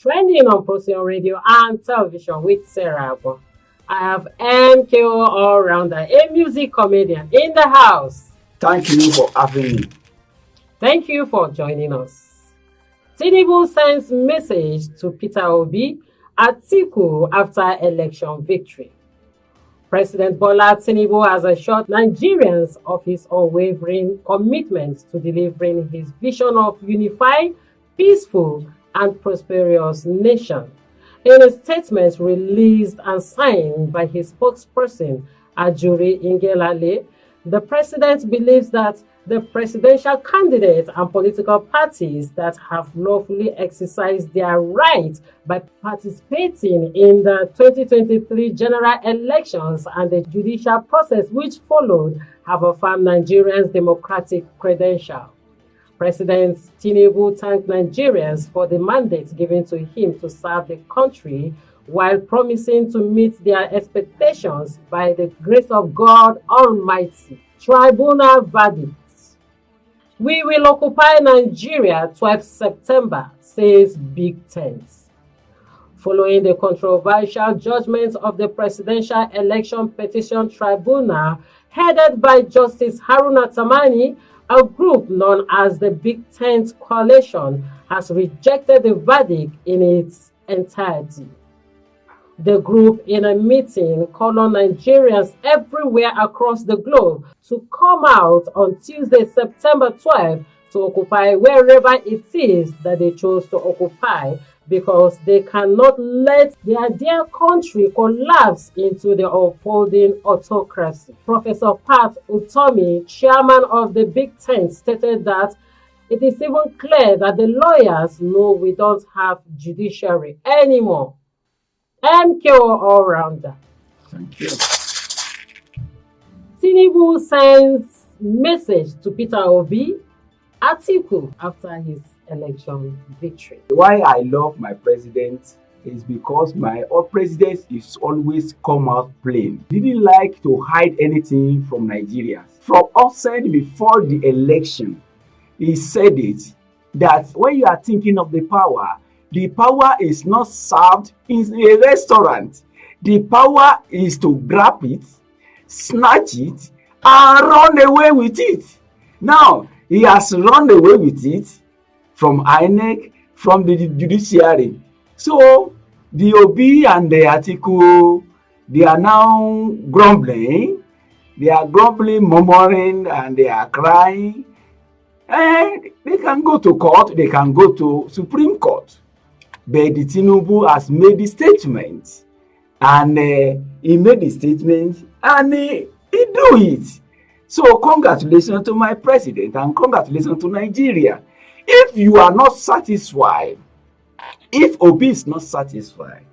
trending on Procyon radio and television with Sarah Abo. I have MKO All-Rounder, a music comedian in the house. Thank you for having me. Thank you for joining us. Tinubu sends message to Peter Obi, ATIKU after election victory. President Bola Tinubu has assured Nigerians of his unwavering commitment to delivering his vision of unified, peaceful, and prosperous nation. In a statement released and signed by his spokesperson, Ajuri Ngelale, the president believes that the presidential candidates and political parties that have lawfully exercised their right by participating in the 2023 general elections and the judicial process which followed have affirmed Nigerians' democratic credential. President Tinubu thanked Nigerians for the mandate given to him to serve the country while promising to meet their expectations by the grace of God Almighty. Tribunal verdict. We will occupy Nigeria 12 September, says Big Tent. Following the controversial judgment of the Presidential Election Petition Tribunal, headed by Justice Haruna Tamani, a group known as the Big Tent Coalition has rejected the verdict in its entirety. The group, in a meeting, called on Nigerians everywhere across the globe to come out on Tuesday, September 12, to occupy wherever it is that they chose to occupy, because they cannot let their dear country collapse into the unfolding autocracy. Professor Pat Utomi, chairman of the Big Tent, stated that it is even clear that the lawyers know we don't have judiciary anymore. MKO All-Rounder. Thank you. Tinubu sends message to Peter Obi, ATIKU after his election victory. Why I love my president is because my president is always come out plain. He didn't like to hide anything from Nigerians. From outside before the election, he said it, that when you are thinking of the power is not served in a restaurant. The power is to grab it, snatch it, and run away with it. Now, he has run away with it from INEC, from the judiciary. So, the Obi and the ATIKU, they are now grumbling. They are grumbling, murmuring, and they are crying. And they can go to court, they can go to Supreme Court. But the Tinubu has made the statement, and he made the statement, and he do it. So congratulations to my president, and congratulations to Nigeria. If you are not satisfied, if Obi is not satisfied,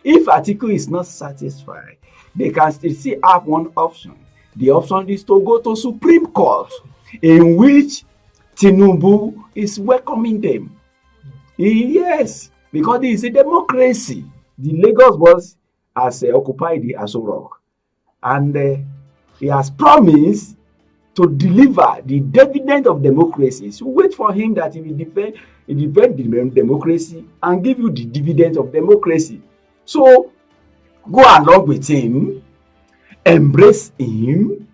if ATIKU is not satisfied, they can still have one option. The option is to go to Supreme Court, in which Tinubu is welcoming them. Yes. Because it is a democracy. The Lagos boss has occupied the Aso Rock. And he has promised to deliver the dividend of democracy. So wait for him that he will defend the democracy and give you the dividend of democracy. So go along with him, embrace him,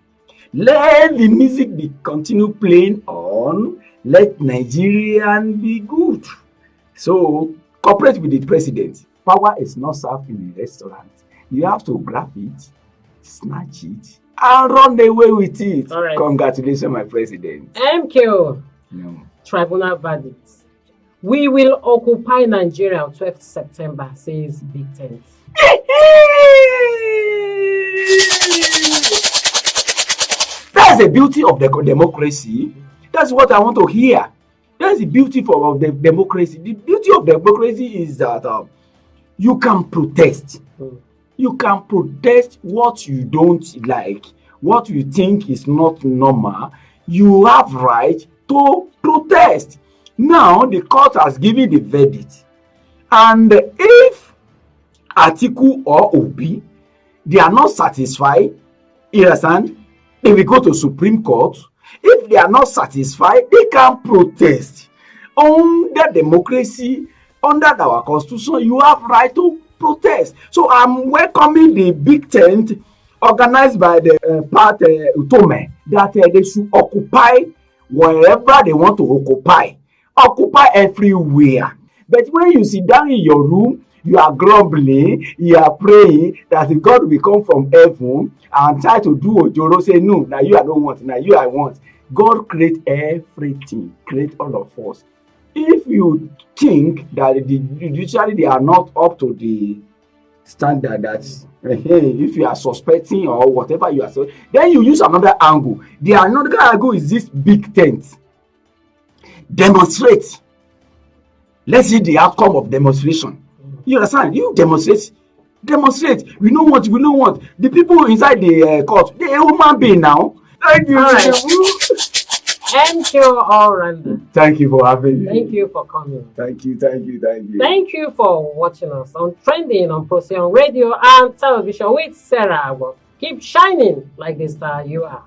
let the music be continue playing on, let Nigerian be good. So cooperate with the president. Power is not served in a restaurant. You have to grab it, snatch it, and run away with it. All right. Congratulations, my president. MKO. Tribunal verdict. We will occupy Nigeria on 12th September, says Big Tent. That's the beauty of the democracy. That's what I want to hear. That's the beauty of the democracy. The beauty of democracy is that you can protest. You can protest what you don't like, what you think is not normal. You have right to protest. Now the court has given the verdict, and if ATIKU or Obi, they are not satisfied, you understand, they will go to Supreme Court. If they are not satisfied, they can protest. Under democracy, under our constitution, you have right to protest. So I'm welcoming the big tent organized by the Utomi that they should occupy wherever they want to occupy everywhere. But when you sit down in your room, you are grumbling, you are praying that God will come from heaven and try to do ojoro, say no, now you I don't want, now you I want. God create everything, create all of us. If you think that judicially they are not up to the standard, that if you are suspecting or whatever you are saying, then you use another angle. The another angle is this big tent. Demonstrate. Let's see the outcome of demonstration. You understand? You demonstrate. We don't want. The people inside the court, they are human being now. Thank you. Thank you, all round. Thank you for having me. Thank you for coming. Thank you. Thank you for watching us on Trending on Procyon Radio and Television with Sarah. Keep shining like the star you are.